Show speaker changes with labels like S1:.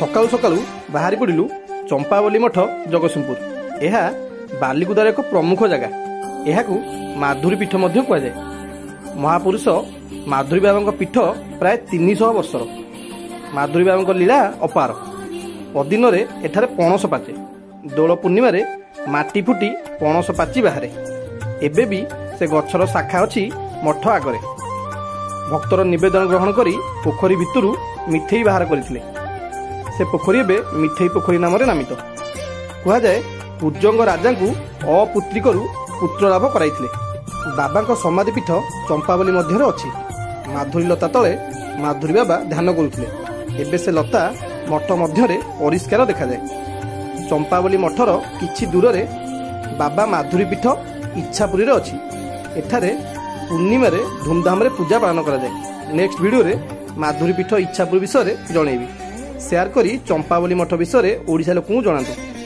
S1: सकाळू सकाळू बाहरी पड़िलु चंपावली मठ जगतसिंहपुर। यह बालीकुदार एक प्रमुख जगह। यह माधुरी पीठ कहुए। महापुरुष माधुरी बाबा पीठ प्राय 300 वर्षर। माधुरी बाबा लीला अपार। अदिन एठारे पणस पाचे। दोल पूर्णिमा माटी फुटी पणस पाची बाहर। एबे भी से गछर शाखा अच्छी मठ आगरे। भक्तर निवेदन ग्रहण करी पोखरी भितरु मिठेई बाहर करथिले। से पोखरी एबे मिठेई पोखरी नाम नामित। कहुए पूज्यंग राजा को अपुत्रिकरू पुत्र लाभ कराइथिले। बाबा समाधि पीठ चंपावली मध्य अच्छी। माधुरी लता तले माधुरी बाबा ध्यान करुथिले। एबे से लता मठ मध्य परिष्कार देखा जाए। चंपावली मठर किछि दूर रे बाबा माधुरी पीठ इच्छापुरी रे अछि। एठारे पूर्णिमा रे धूमधाम रे पूजा पालन करा जाए। नेक्स्ट वीडियो रे माधुरी पीठ इच्छापुरी विषय रे जणैबी। शेयर करी चंपावली मठ विषय रे ओडिसा लोक को जणातु।